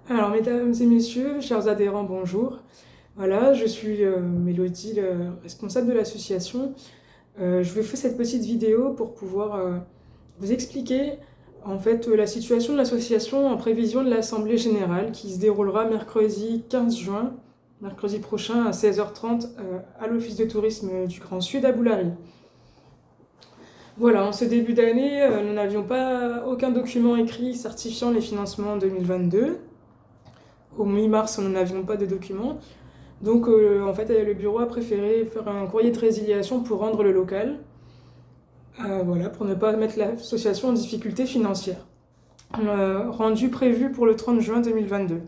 Alors, mesdames et messieurs, chers adhérents, bonjour. Voilà, je suis Mélodie, responsable de l'association. Je vous fais cette petite vidéo pour pouvoir vous expliquer en fait la situation de l'association en prévision de l'Assemblée générale qui se déroulera mercredi 15 juin, mercredi prochain à 16h30 à l'Office de tourisme du Grand Sud à Boulary. Voilà, en ce début d'année, nous n'avions pas aucun document écrit certifiant les financements 2022. Au mi-mars, nous n'avions pas de documents. Donc, en fait, le bureau a préféré faire un courrier de résiliation pour rendre le local, voilà, pour ne pas mettre l'association en difficulté financière. Rendu prévu pour le 30 juin 2022.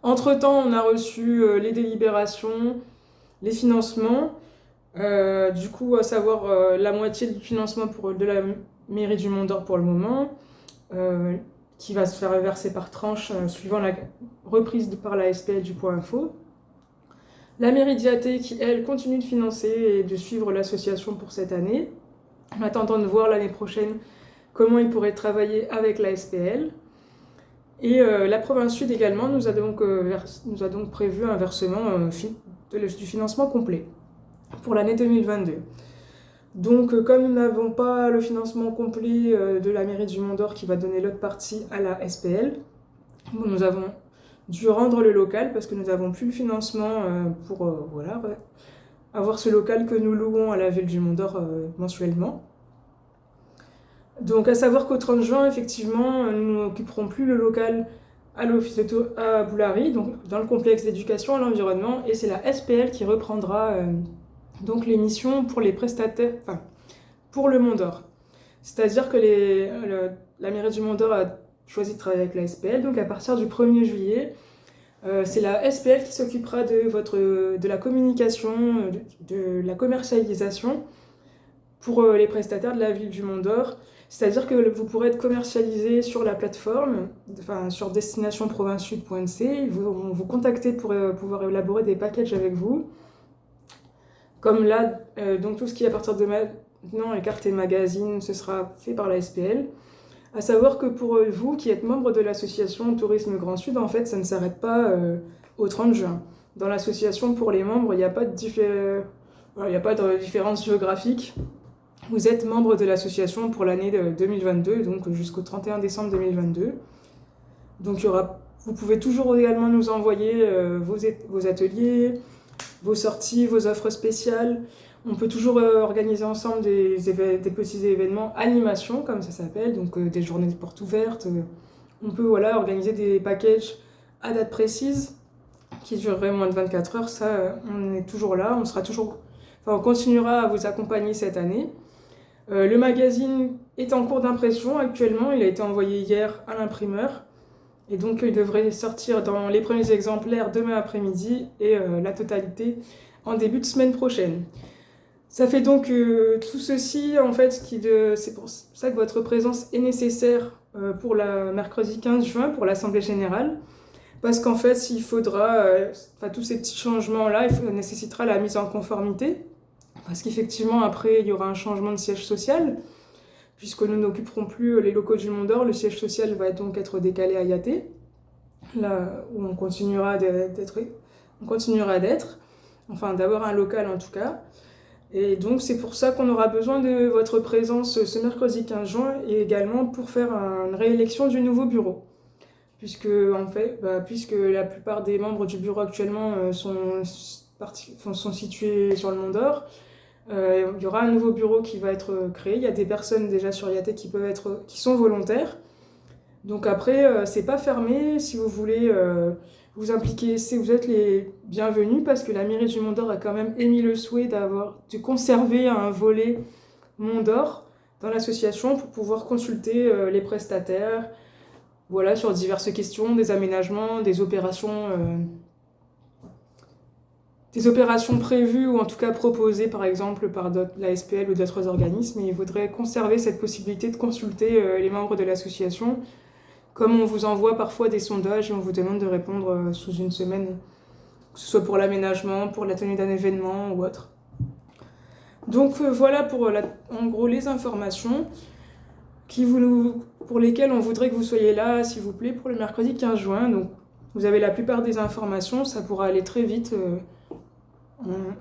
Entre-temps, on a reçu les délibérations, les financements, du coup, à savoir la moitié du financement de la mairie du Mont d'Or pour le moment, qui va se faire verser par tranche suivant la reprise par la SPL du Point Info. La mairie d'Yaté qui, elle, continue de financer et de suivre l'association pour cette année, en attendant de voir l'année prochaine comment ils pourraient travailler avec la SPL. Et la province Sud également nous a donc prévu un versement du financement complet pour l'année 2022. Donc, comme nous n'avons pas le financement complet de la mairie du Mont d'Or qui va donner l'autre partie à la SPL, nous avons dû rendre le local parce que nous n'avons plus le financement pour voilà, avoir ce local que nous louons à la ville du Mont d'Or mensuellement. Donc, à savoir qu'au 30 juin, effectivement, nous n'occuperons plus le local à l'office de tour à Boulary, donc dans le complexe d'éducation à l'environnement, et c'est la SPL qui reprendra donc les missions pour les prestataires, enfin pour le Mont d'Or. C'est-à-dire que la mairie du Mont d'Or a choisi de travailler avec la SPL, donc à partir du 1er juillet, c'est la SPL qui s'occupera de la communication, de la commercialisation pour les prestataires de la ville du Mont d'Or. C'est-à-dire que vous pourrez être commercialisé sur la plateforme, enfin sur destinationprovincesud.nc. Ils vont vous contacter pour pouvoir élaborer des packages avec vous. Comme là, donc tout ce qui est à partir de maintenant, les cartes et magazines, ce sera fait par la SPL. À savoir que pour vous qui êtes membre de l'association Tourisme Grand Sud, en fait, ça ne s'arrête pas au 30 juin. Dans l'association, pour les membres, il n'y a pas de différence géographique. Vous êtes membre de l'association pour l'année 2022, donc jusqu'au 31 décembre 2022. Donc vous pouvez toujours également nous envoyer vos ateliers, vos sorties, vos offres spéciales. On peut toujours organiser ensemble des petits événements, animations comme ça s'appelle, donc des journées de portes ouvertes. On peut organiser des packages à date précise qui dureraient moins de 24 heures. Ça, on est toujours là, on continuera à vous accompagner cette année. Le magazine est en cours d'impression actuellement, il a été envoyé hier à l'imprimeur. Et donc il devrait sortir dans les premiers exemplaires demain après-midi et la totalité en début de semaine prochaine. Ça fait donc tout ceci, en fait, c'est pour ça que votre présence est nécessaire pour la mercredi 15 juin, pour l'Assemblée générale. Parce qu'en fait, il faudra, tous ces petits changements-là, nécessitera la mise en conformité. Parce qu'effectivement, après, il y aura un changement de siège social. Puisque nous n'occuperons plus les locaux du Mont d'Or, le siège social va donc être décalé à Yaté, là où on continuera d'être, enfin d'avoir un local en tout cas. Et donc c'est pour ça qu'on aura besoin de votre présence ce mercredi 15 juin et également pour faire une réélection du nouveau bureau. Puisque la plupart des membres du bureau actuellement sont situés sur le Mont d'Or, il y aura un nouveau bureau qui va être créé. Il y a des personnes déjà sur Yaté qui sont volontaires. Donc après, c'est pas fermé. Si vous voulez vous impliquer, vous êtes les bienvenus parce que la mairie du Mont d'Or a quand même émis le souhait de conserver un volet Mont d'Or dans l'association pour pouvoir consulter les prestataires, voilà, sur diverses questions, des aménagements, des opérations prévues ou en tout cas proposées par exemple par la SPL ou d'autres organismes. Et il faudrait conserver cette possibilité de consulter les membres de l'association, comme on vous envoie parfois des sondages et on vous demande de répondre sous une semaine, que ce soit pour l'aménagement, pour la tenue d'un événement ou autre. Donc voilà pour en gros les informations qui pour lesquels on voudrait que vous soyez là, s'il vous plaît, pour le mercredi 15 juin. Donc, vous avez la plupart des informations, ça pourra aller très vite.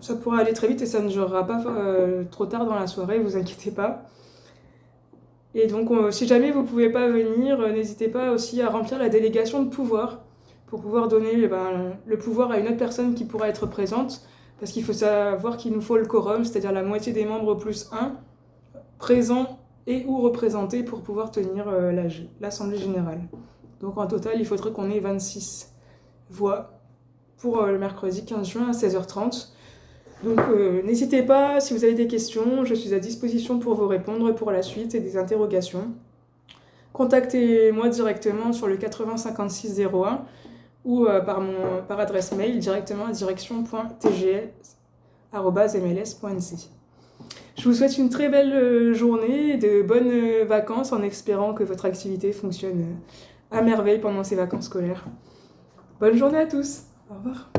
Ça pourra aller très vite et ça ne durera pas trop tard dans la soirée, vous inquiétez pas. Et donc, si jamais vous ne pouvez pas venir, n'hésitez pas aussi à remplir la délégation de pouvoir pour pouvoir donner le pouvoir à une autre personne qui pourra être présente. Parce qu'il faut savoir qu'il nous faut le quorum, c'est-à-dire la moitié des membres plus 1, présents et ou représentés pour pouvoir tenir l'Assemblée générale. Donc en total, il faudrait qu'on ait 26 voix pour le mercredi 15 juin à 16h30. Donc n'hésitez pas, si vous avez des questions, je suis à disposition pour vous répondre pour la suite et des interrogations. Contactez-moi directement sur le 80 56 01 ou par adresse mail directement à direction.tgs@mls.nc. Je vous souhaite une très belle journée et de bonnes vacances en espérant que votre activité fonctionne à merveille pendant ces vacances scolaires. Bonne journée à tous. Au revoir.